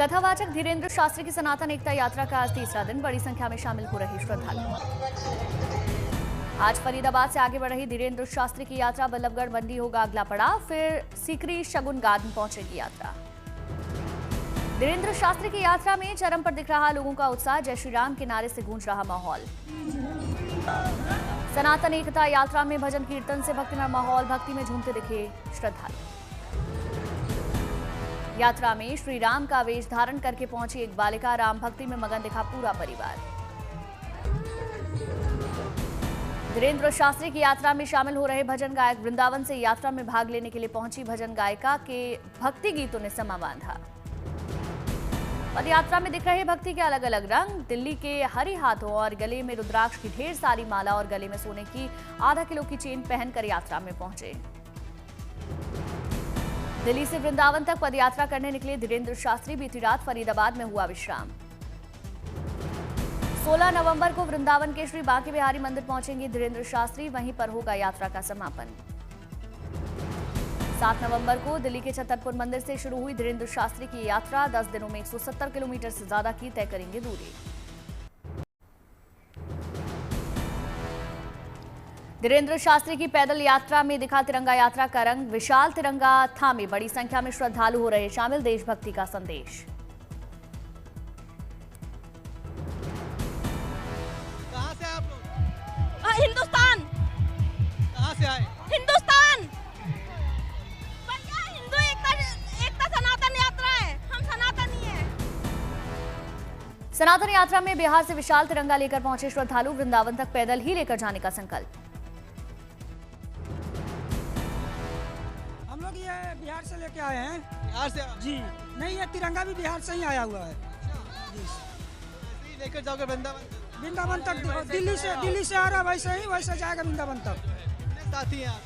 कथावाचक धीरेन्द्र शास्त्री की सनातन एकता यात्रा का आज तीसरा दिन, बड़ी संख्या में शामिल हो रहे श्रद्धालु। आज फरीदाबाद से आगे बढ़ रही धीरेन्द्र शास्त्री की यात्रा बल्लभगढ़ मंडी होगा अगला पड़ाव, फिर सीकरी शगुन गार्डन पहुंचेगी यात्रा। धीरेन्द्र शास्त्री की यात्रा में चरम पर दिख रहा लोगों का उत्साह, जय श्री राम के नारे से गूंज रहा माहौल। सनातन एकता यात्रा में भजन कीर्तन से भक्तिमय माहौल, भक्ति में झूमते दिखे श्रद्धालु। यात्रा में श्री राम का वेश धारण करके पहुंची एक बालिका, राम भक्ति में मगन दिखा पूरा परिवार। धीरेन्द्र शास्त्री की यात्रा में शामिल हो रहे भजन गायक, वृंदावन से यात्रा में भाग लेने के लिए पहुंची भजन गायिका के भक्ति गीतों ने समा बांधा। पद यात्रा में दिख रहे भक्ति के अलग अलग रंग, दिल्ली के हरी हाथों और गले में रुद्राक्ष की ढेर सारी माला और गले में सोने की आधा किलो की चेन पहनकर यात्रा में पहुंचे। दिल्ली से वृंदावन तक पदयात्रा करने निकले धीरेन्द्र शास्त्री, बीती रात फरीदाबाद में हुआ विश्राम। 16 नवंबर को वृंदावन के श्री बांके बिहारी मंदिर पहुंचेंगे धीरेन्द्र शास्त्री, वहीं पर होगा यात्रा का समापन। 7 नवंबर को दिल्ली के छतरपुर मंदिर से शुरू हुई धीरेन्द्र शास्त्री की यात्रा 10 दिनों में 170 किलोमीटर से ज्यादा की तय करेंगे दूरी। धीरेन्द्र शास्त्री की पैदल यात्रा में दिखा तिरंगा यात्रा का रंग, विशाल तिरंगा थामे बड़ी संख्या में श्रद्धालु हो रहे शामिल, देशभक्ति का संदेश। कहां से आप लोग? हिंदुस्तान। कहां से आए? हिंदुस्तान। भैया हिंदू एकता सनातन यात्रा है, हम सनातनी हैं। सनातन यात्रा में बिहार से विशाल तिरंगा लेकर पहुंचे श्रद्धालु, वृंदावन तक पैदल ही लेकर जाने का संकल्प। हम लोग ये बिहार से लेके आए हैं। बिहार से जी नहीं, ये तिरंगा भी बिहार से ही आया हुआ है। जी लेकर जाओगे वृंदावन? वृंदावन तक दिल्ली से आ रहा है, वैसे जाएगा वृंदावन तक। कितने साथी हैं आप?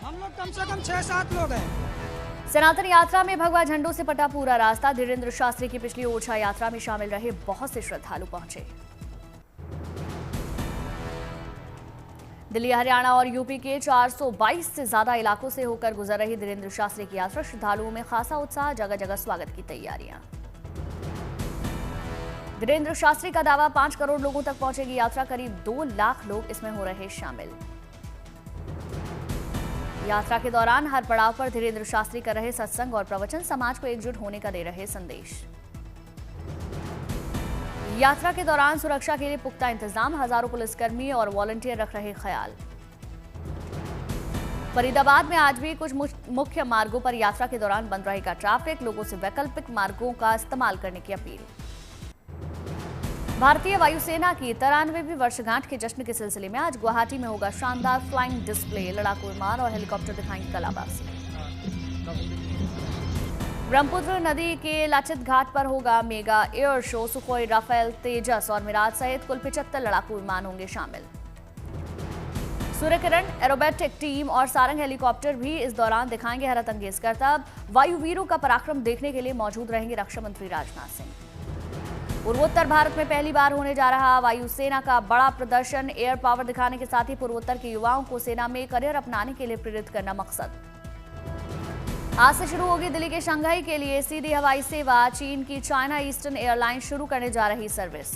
हम लोग कम से कम 6-7 लोग हैं। सनातन यात्रा में भगवा झंडों से पटा पूरा रास्ता, धीरेन्द्र शास्त्री की पिछली ओरछा यात्रा में शामिल रहे बहुत से श्रद्धालु पहुंचे। दिल्ली, हरियाणा और यूपी के 422 से ज्यादा इलाकों से होकर गुजर रही धीरेन्द्र शास्त्री की यात्रा, श्रद्धालुओं में खासा उत्साह, जगह जगह स्वागत की तैयारियां। धीरेन्द्र शास्त्री का दावा 5 करोड़ लोगों तक पहुंचेगी यात्रा, करीब 2 लाख लोग इसमें हो रहे शामिल। यात्रा के दौरान हर पड़ाव पर धीरेन्द्र शास्त्री कर रहे सत्संग और प्रवचन, समाज को एकजुट होने का दे रहे संदेश। यात्रा के दौरान सुरक्षा के लिए पुख्ता इंतजाम, हजारों पुलिसकर्मी और वॉलंटियर रख रहे ख्याल। फरीदाबाद में आज भी कुछ मुख्य मार्गों पर यात्रा के दौरान बंद रहेगा ट्रैफिक, लोगों से वैकल्पिक मार्गों का इस्तेमाल करने की अपील। भारतीय वायुसेना की 93वीं वर्षगांठ के जश्न के सिलसिले में आज गुवाहाटी में होगा शानदार फ्लाइंग डिस्प्ले, लड़ाकू विमान और हेलीकॉप्टर दिखाएंगे कलाबाजी। ब्रह्मपुत्र नदी के लाचित घाट पर होगा mega air show, Sukhoi, Rafale, Tejas और मिराज सहित कुल 75 लड़ाकू विमान होंगे शामिल। सूर्यकिरण एरोबेटिक टीम और सारंग हेलीकॉप्टर भी इस दौरान दिखाएंगे हैरत अंगेज करतब। वायुवीरों का पराक्रम देखने के लिए मौजूद रहेंगे रक्षा मंत्री राजनाथ सिंह। पूर्वोत्तर भारत में पहली बार होने जा रहा वायुसेना का बड़ा प्रदर्शन, एयर पावर दिखाने के साथ ही पूर्वोत्तर के युवाओं को सेना में करियर अपनाने के लिए प्रेरित करना मकसद। आज से शुरू होगी दिल्ली के शंघाई के लिए सीधी हवाई सेवा, चीन की चाइना ईस्टर्न एयरलाइन शुरू करने जा रही सर्विस।